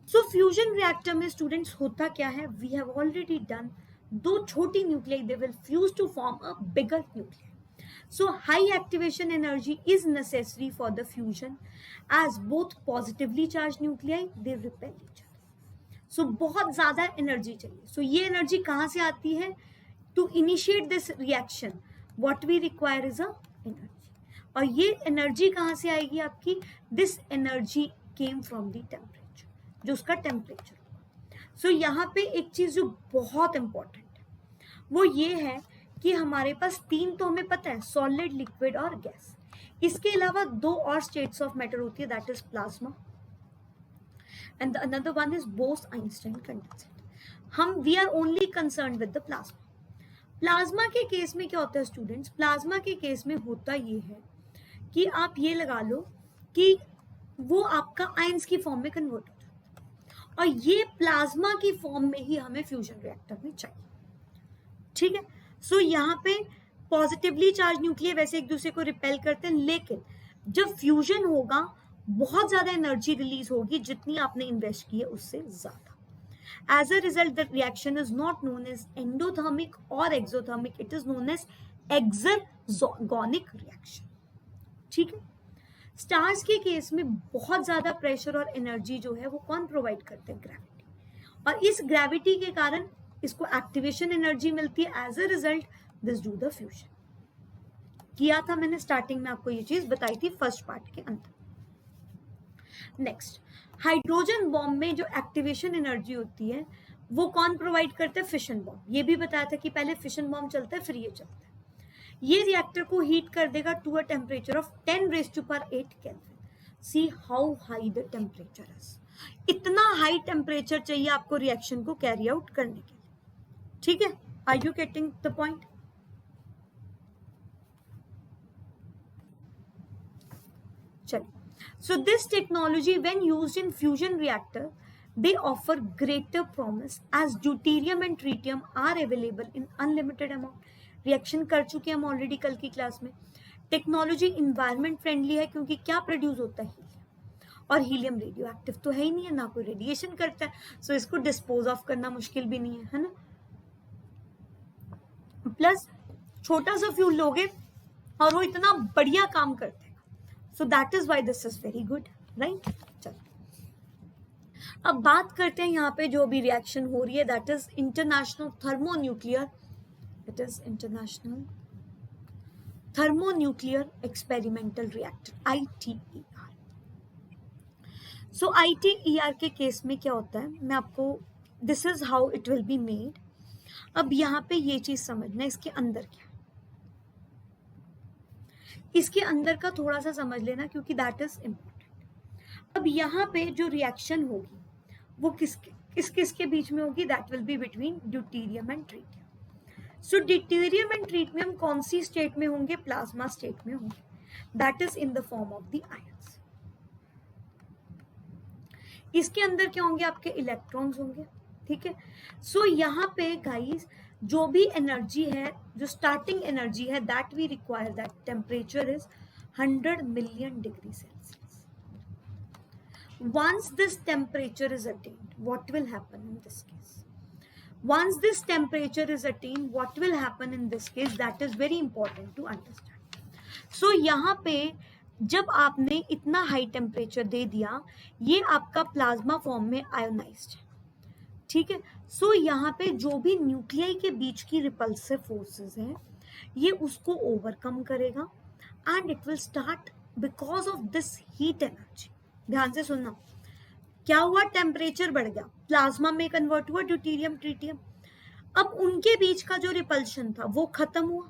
So fusion reactor में स्टूडेंट्स होता क्या है, वी हैव ऑलरेडी डन, दो छोटी nuclei they will fuse to form a bigger nuclei. So high activation energy is necessary for the fusion as both positively charged nuclei they repel each other. So बहुत ज़्यादा energy चाहिए। So ये energy कहाँ से आती है? To initiate this reaction, what we require is a energy. और ये एनर्जी कहाँ से आएगी आपकी? This energy came from the temperature, जो उसका टेम्परेचर। So यहाँ पे एक चीज़ जो बहुत इंपॉर्टेंट है वो ये है कि हमारे पास 3 तो हमें पता है, सॉलिड, लिक्विड और गैस। इसके अलावा 2 और स्टेट्स ऑफ मैटर होती है, that is plasma and another one is Bose Einstein condensate. हम we are only concern with the plasma. Plasma के केस में क्या होता है स्टूडेंट्स, प्लाज्मा के केस में होता ये है कि आप ये लगा लो कि वो आपका आयंस की फॉर्म में कन्वर्ट हो जाता है, और ये प्लाज्मा की फॉर्म में ही हमें फ्यूजन रिएक्टर में चाहिए। ठीक है, सो यहाँ पे पॉजिटिवली चार्ज न्यूक्लियर वैसे एक दूसरे को रिपेल करते हैं, लेकिन जब फ्यूजन होगा बहुत ज्यादा एनर्जी रिलीज होगी, जितनी आपने इन्वेस्ट की है उससे ज्यादा। As a result the reaction is not known as endothermic और exothermic, it is known as exergonic reaction. ठीक है, स्टार्स के केस में बहुत ज्यादा प्रेशर और एनर्जी जो है वो कौन प्रोवाइड करते हैं, ग्रेविटी, और इस ग्रेविटी के कारण इसको एक्टिवेशन एनर्जी मिलती है, as a result this do the fusion. किया था मैंने स्टार्टिंग में, आपको ये चीज बताई थी फर्स्ट पार्ट के अंदर। नेक्स्ट, हाइड्रोजन बॉम्ब में जो एक्टिवेशन एनर्जी होती है वो कौन प्रोवाइड करता है, फिशन बॉम्ब। ये भी बताया था कि पहले फिशन बॉम्ब चलता है फिर ये चलता है। ये रिएक्टर को हीट कर देगा to a temperature of 10⁸ kelvin. See how high the temperature is, इतना हाई टेम्परेचर चाहिए आपको रिएक्शन को कैरी आउट करने के लिए। ठीक है, are you getting the point? चलिए, So this technology, when used in fusion reactor, they offer greater promise as deuterium and tritium are available in unlimited amount. Reaction कर चुके हैं हम ऑलरेडी कल की क्लास में. टेक्नोलॉजी इन्वायरमेंट फ्रेंडली है क्योंकि क्या प्रोड्यूस होता है, हीलियम, और हीलियम रेडियो एक्टिव तो है ही नहीं है, ना कोई रेडिएशन करता है, सो इसको डिस्पोज ऑफ करना मुश्किल भी नहीं है ना. प्लस छोटा सा फ्यूल लोगे और वो इतना बढ़िया काम करते हैं. सो that is why this is very good, right. चलो अब बात करते हैं यहाँ पे जो भी रिएक्शन हो रही है, that is international thermonuclear, it is international thermonuclear experimental reactor, ITER. So ITER के केस में क्या होता है, मैं आपको, this is how it will be made. अब यहाँ पे ये चीज समझना, इसके अंदर क्या, इसके अंदर का थोड़ा सा समझ लेना क्योंकि दैट इज इम्पोर्टेंट. अब यहाँ पे जो रिएक्शन होगी वो किसके बीच में होगी, that will be between deuterium and tritium. So deuterium and tritium कौन सी स्टेट में होंगे, प्लाज्मा स्टेट में होंगे, that is in the form of the ions. इसके अंदर क्या होंगे, आपके इलेक्ट्रॉन्स होंगे. ठीक है. सो यहाँ पे गाइस जो भी एनर्जी है, जो स्टार्टिंग एनर्जी है, that we require, that temperature is 100 million degree Celsius. Once this temperature is attained, what will happen in this case? Once this temperature is attained, what will happen in this case? That is very important to understand. So यहाँ पे जब आपने इतना high temperature दे दिया, ये आपका plasma form में ionised है. ठीक है. सो यहाँ पे जो भी न्यूक्लियाई के बीच की रिपल्सिव फोर्सेस हैं, ये उसको ओवरकम करेगा and it will start because of this heat energy. ध्यान से सुनना, क्या हुआ, टेम्परेचर बढ़ गया, प्लाज्मा में कन्वर्ट हुआ ड्यूटेरियम ट्रिटियम. अब उनके बीच का जो रिपल्शन था वो खत्म हुआ,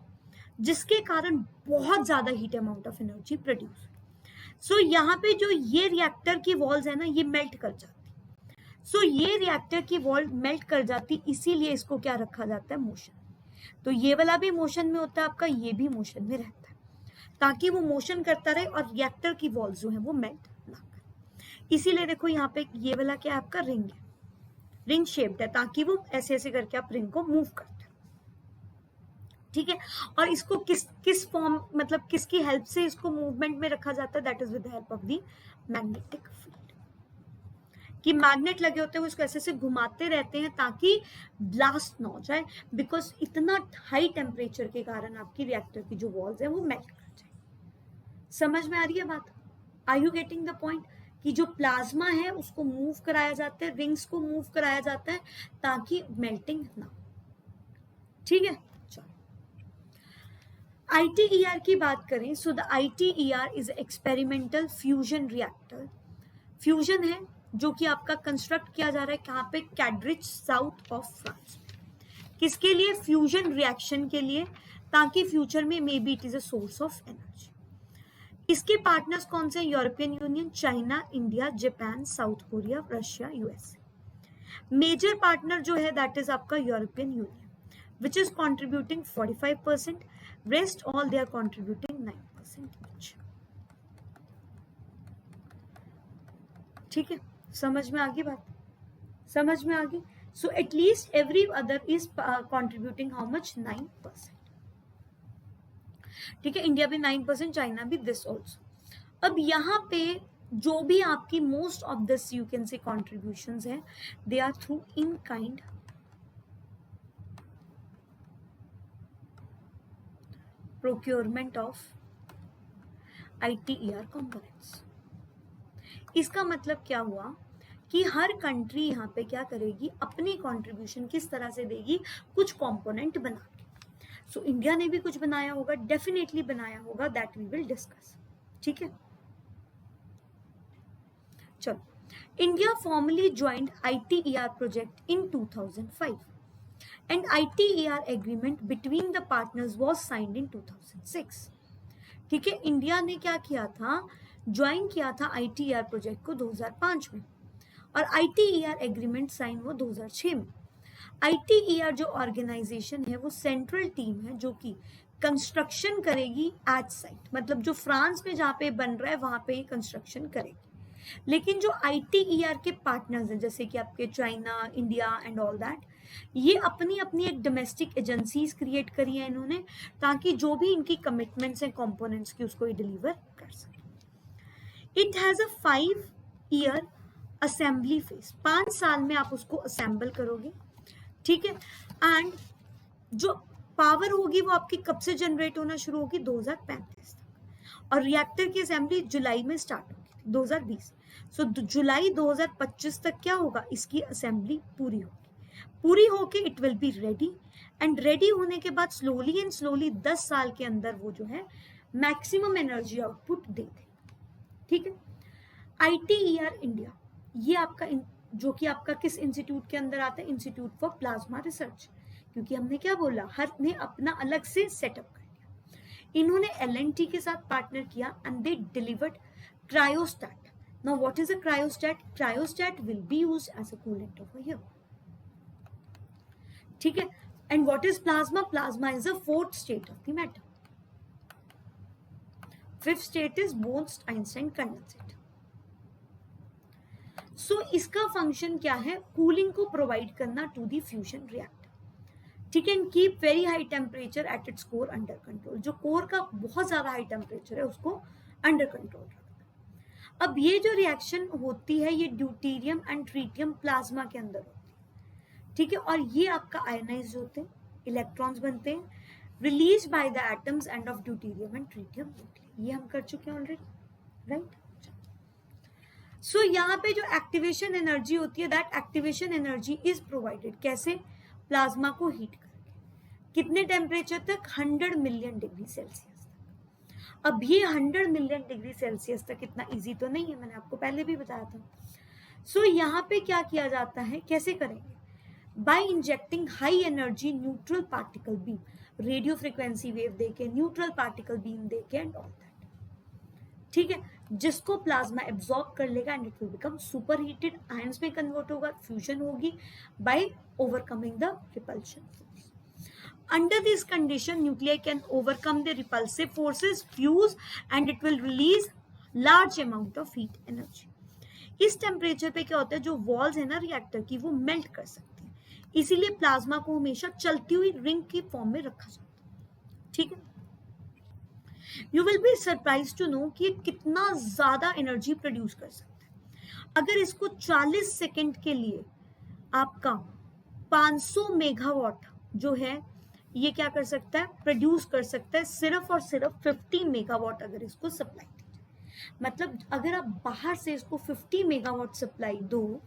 जिसके कारण बहुत ज्यादा heat amount of energy produce. So यहाँ पे जो ये रिएक्टर की वॉल्स है ना, ये मेल्ट कर जाती. सो ये रिएक्टर की वॉल मेल्ट कर जाती, इसीलिए इसको क्या रखा जाता है, मोशन. तो ये वाला भी मोशन में होता है आपका, ये भी मोशन में रहता है, ताकि वो मोशन करता रहे और रिएक्टर की वॉल जो है वो मेल्ट ना करे. इसीलिए देखो यहाँ पे ये वाला क्या है, आपका रिंग है, रिंग शेप्ड है, ताकि वो ऐसे ऐसे करके आप रिंग को मूव करते हैं. ठीक है. और इसको किस फॉर्म, मतलब किसकी हेल्प से इसको मूवमेंट में रखा जाता है, that is with the help of the magnetic field. कि मैग्नेट लगे होते हैं, वो इसको ऐसे से घुमाते रहते हैं ताकि ब्लास्ट ना हो जाए, बिकॉज इतना हाई टेम्परेचर के कारण आपकी रिएक्टर की जो वॉल्स है वो मेल्ट कर जाए. समझ में आ रही है बात? Are you getting the point? कि जो प्लाज्मा है उसको मूव कराया जाता है, रिंग्स को मूव कराया जाता है ताकि मेल्टिंग ना हो. ठीक है. चलो ITER की बात करें. So the ITER is experimental fusion reactor. Fusion है जो कि आपका कंस्ट्रक्ट किया जा रहा है कहाँ पे, कैड्रिच, साउथ ऑफ फ्रांस. किसके लिए, फ्यूजन रिएक्शन के लिए, ताकि फ्यूचर में may be it is a source of energy. इसके पार्टनर्स कौन से, European Union, China, India, Japan, South Korea, Russia, USA. Major partner जो है दैट इज आपका European Union, which is contributing 45%, rest all they are contributing 9% each. ठीक है. समझ में आ गई बात, समझ में आ गई. So at least every other is contributing how much, 9%. ठीक है. इंडिया भी 9%, चाइना भी दिस ऑल्सो. अब यहाँ पे जो भी आपकी most of this you can say contributions हैं, they are through in kind procurement of ITER components. इसका मतलब क्या हुआ कि हर कंट्री यहाँ पे क्या करेगी, अपनी कंट्रीब्यूशन किस तरह से देगी, कुछ कंपोनेंट बना के. सो इंडिया ने भी कुछ बनाया होगा, डेफिनेटली बनाया होगा, दैट वी विल डिस्कस. ठीक है. चलो, India formally joined ITER project in 2005 and ITER agreement between the partners was signed in 2006. ठीक है. इंडिया ने क्या किया था, ज्वाइन किया था ITER प्रोजेक्ट को 2005 में, और ITER एग्रीमेंट साइन हुआ 2006 में. ITER जो ऑर्गेनाइजेशन है वो सेंट्रल टीम है जो कि कंस्ट्रक्शन करेगी एट साइट, मतलब जो फ्रांस में जहाँ पे बन रहा है वहां पे कंस्ट्रक्शन करेगी। लेकिन जो ITER के पार्टनर्स हैं जैसे कि आपके China, India and all that, ये अपनी अपनी एक डोमेस्टिक एजेंसीज क्रिएट करी है इन्होंने, ताकि जो भी इनकी कमिटमेंट्स हैं कंपोनेंट्स की उसको ये डिलीवर कर सके। It has a 5 year assembly phase, 5 साल में आप उसको असेंबल करोगे, ठीक है। एंड जो पावर होगी वो आपकी कब से जनरेट होना शुरू होगी, 2035 तक, और रिएक्टर की असेंबली जुलाई में स्टार्ट होगी 2020। सो जुलाई 2025 तक क्या होगा, इसकी असेंबली पूरी होके it will be ready, and ready होने के बाद स्लोली एंड स्लोली 10 साल के अंदर वो जो है मैक्सिमम एनर्जी आउटपुट दे दे, ठीक है। ITER इंडिया, ये आपका जो कि आपका किस इंस्टीट्यूट के अंदर आता है, इंस्टीट्यूट फॉर प्लाज्मा रिसर्च, क्योंकि हमने क्या बोला, हर ने अपना अलग से सेटअप कर लिया। इन्होंने LNT के साथ पार्टनर किया and they delivered cryostat. Now what is a cryostat? Cryostat will be used as a coolant over here, ठीक है। And what is plasma? Plasma is a fourth state of the matter, fifth state is born Einstein condensate. So इसका function क्या है, cooling को provide करना to the fusion reactor, ठीक है। And keep very high temperature at its core under control, जो core का बहुत ज्यादा हाई टेम्परेचर है उसको अंडर कंट्रोल रखना। अब ये जो रिएक्शन होती है ये ड्यूटेरियम एंड ट्रीटियम प्लाज्मा के अंदर होती है, ठीक है। और ये आपका आयनाइज होते हैं, इलेक्ट्रॉन्स बनते हैं, release by the atoms end of deuterium and tritium, ये हम कर चुके हैं ऑलरेडी, राइट। सो यहाँ पे जो एक्टिवेशन एनर्जी होती है, that activation energy is provided कैसे, प्लाज्मा को हीट करके, कितने टेम्परेचर तक, 100 मिलियन डिग्री सेल्सियस तक। अब ये 100 मिलियन डिग्री सेल्सियस तक इतना इजी तो नहीं है, मैंने आपको पहले भी बताया था। सो यहाँ पे क्या किया जाता है, कैसे करेंगे, by injecting high energy neutral particle beam, radio frequency wave देके, न्यूट्रल पार्टिकल बीम देके एंड ऑल दैट, ठीक है, जिसको प्लाज्मा एब्जॉर्ब कर लेगा and it will become super heated, ions में कन्वर्ट होगा, फ्यूजन होगी by overcoming the repulsion force. Under this condition nuclear can overcome the repulsive forces, fuse and it will release large amount of heat energy. इस temperature पे क्या होता है, जो walls है ना रिएक्टर की वो मेल्ट कर सकती है, इसीलिए प्लाज्मा को हमेशा चलती हुई रिंग की फॉर्म में रखा जाता है, ठीक है। You will be surprise to know कि कितना ज्यादा एनर्जी प्रोड्यूस कर सकता है। अगर इसको 40 सेकेंड के लिए आपका 500 मेगावाट जो है ये क्या कर सकता है, प्रोड्यूस कर सकता है, सिर्फ और सिर्फ 50 मेगावाट अगर इसको सप्लाई दीजिए। मतलब अगर आप बाहर से इसको 50 मेगावाट सप्लाई दो,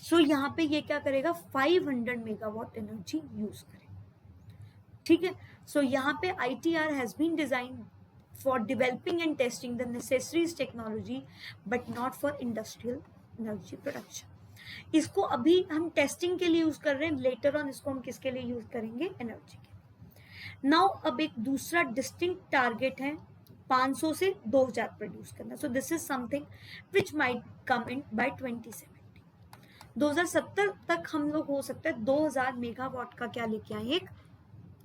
सो यहाँ पे ये क्या करेगा, 500 मेगावाट एनर्जी यूज करेगा, ठीक है। सो यहाँ पे ITER has been design for developing and testing the necessary technology but not for industrial energy production. इसको अभी हम टेस्टिंग के लिए यूज कर रहे हैं, लेटर ऑन इसको हम किसके लिए यूज करेंगे, एनर्जी के। नाउ अब एक दूसरा डिस्टिंक्ट टारगेट है 500 से 2000 प्रोड्यूस करना। सो this is something which might come in by 2070। 2070 तक हम लोग हो सकता है 2000 मेगावाट का क्या लेके आए, एक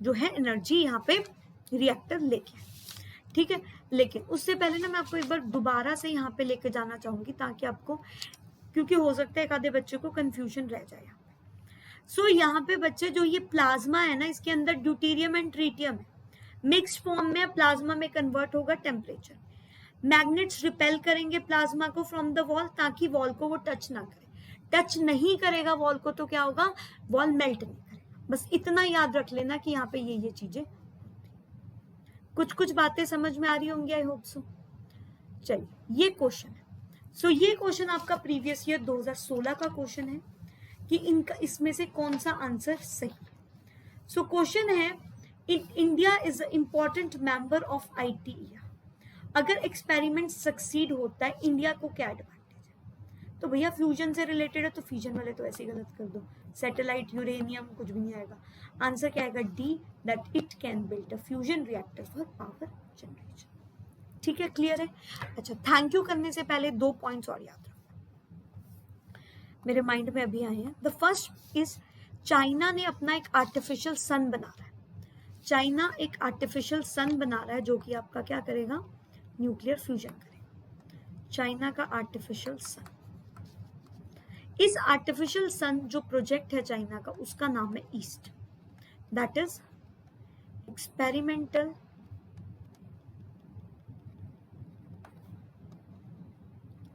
जो है एनर्जी यहाँ पे रिएक्टर लेके आए, ठीक है। लेकिन उससे पहले ना मैं आपको एक बार दोबारा से यहाँ पे लेके जाना चाहूंगी, ताकि आपको, क्योंकि हो सकता है एक आधे बच्चे को कंफ्यूजन रह जाए। सो यहाँ पे बच्चे जो ये प्लाज्मा है ना, इसके अंदर ड्यूटेरियम एंड ट्रीटियम है, मिक्स्ड फॉर्म में प्लाज्मा में कन्वर्ट होगा टेम्परेचर। मैग्नेट्स रिपेल करेंगे प्लाज्मा को फ्रॉम द वॉल, ताकि वॉल को वो टच ना करे, टच नहीं करेगा वॉल को तो क्या होगा, वॉल मेल्ट नहीं करेगा। बस इतना याद रख लेना कि यहाँ पे ये चीजें, कुछ बातें समझ में आ रही होंगी, आई होप सो। चलिए ये क्वेश्चन है। सो ये क्वेश्चन आपका प्रीवियस ईयर 2016 का क्वेश्चन है कि इनका इसमें से कौन सा आंसर सही है। सो क्वेश्चन है, India is a important member of ITER, अगर एक्सपेरिमेंट सक्सीड होता है इंडिया को क्या एडवांटेज है। तो भैया फ्यूजन से रिलेटेड है तो फ्यूजन वाले तो ऐसे ही गलत कर दो, सैटेलाइट, यूरेनियम, कुछ भी नहीं आएगा। आंसर क्या आएगा, D, that it can build a fusion reactor for power generation, ठीक है, क्लियर है। अच्छा, थैंक यू करने से पहले 2 पॉइंट्स और याद रखना, मेरे माइंड में अभी आए हैं। द फर्स्ट इज, चाइना ने अपना एक आर्टिफिशियल सन बना रहा है, चाइना एक आर्टिफिशियल सन बना रहा है जो कि आपका क्या करेगा, न्यूक्लियर फ्यूजन करेगा। चाइना का आर्टिफिशियल सन, इस आर्टिफिशियल सन जो प्रोजेक्ट है चाइना का, उसका नाम है EAST, that is experimental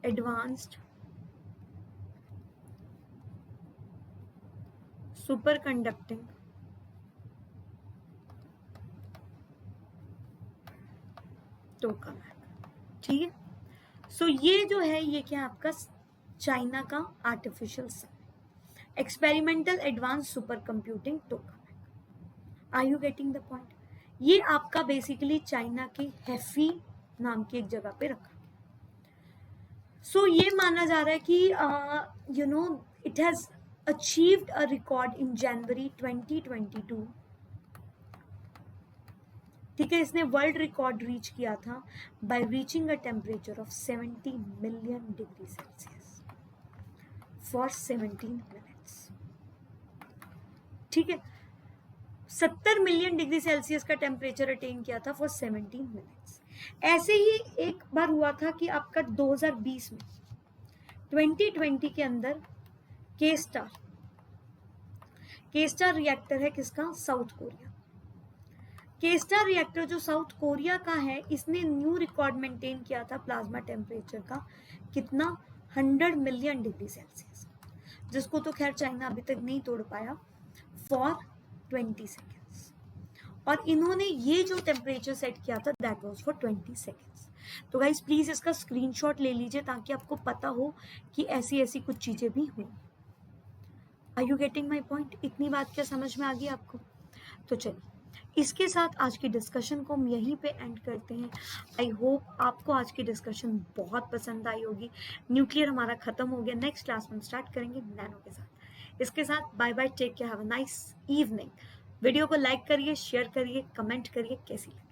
advanced superconducting tokamak. ठीक है, सो ये जो है ये क्या है आपका चाइना का artificial sun, experimental advance super computing tokamak. Are you getting the point? ये आपका बेसिकली चाइना के हेफी नाम की एक जगह पे रखा। सो ये माना जा रहा है कि you know it has achieved a record in January 2022। ठीक है, इसने वर्ल्ड रिकॉर्ड रीच किया था by reaching a temperature of 70 million degree Celsius for 17 minutes. ठीक है, 70 मिलियन डिग्री सेल्सियस का टेम्परेचर अटेन किया था फॉर 17 मिनट्स। ऐसे ही एक बार हुआ था कि आपका 2020 में 2020 के अंदर के स्टार रिएक्टर है किसका, साउथ कोरिया। के स्टार रिएक्टर जो साउथ कोरिया का है, इसने न्यू रिकॉर्ड मेंटेन किया था प्लाज्मा टेम्परेचर का, कितना, 100 मिलियन डिग्री सेल्सियस, जिसको तो खैर चाइना अभी तक नहीं तोड़ पाया, फॉर 20 सेकेंड्स। और इन्होंने ये जो टेम्परेचर सेट किया था दैट वाज फॉर 20 सेकेंड्स। तो गाइस प्लीज इसका स्क्रीनशॉट ले लीजिए ताकि आपको पता हो कि ऐसी ऐसी कुछ चीजें भी हुई। Are you getting my point? इतनी बात क्या समझ में आ गई आपको? तो चलिए, इसके साथ आज की डिस्कशन को हम यहीं पे एंड करते हैं। आई होप आपको आज की डिस्कशन बहुत पसंद आई होगी। न्यूक्लियर हमारा खत्म हो गया, नेक्स्ट क्लास में हम स्टार्ट करेंगे नैनो के साथ। इसके साथ bye bye, take care, have a nice evening. Video को लाइक करिए, शेयर करिए, कमेंट करिए कैसी लगी।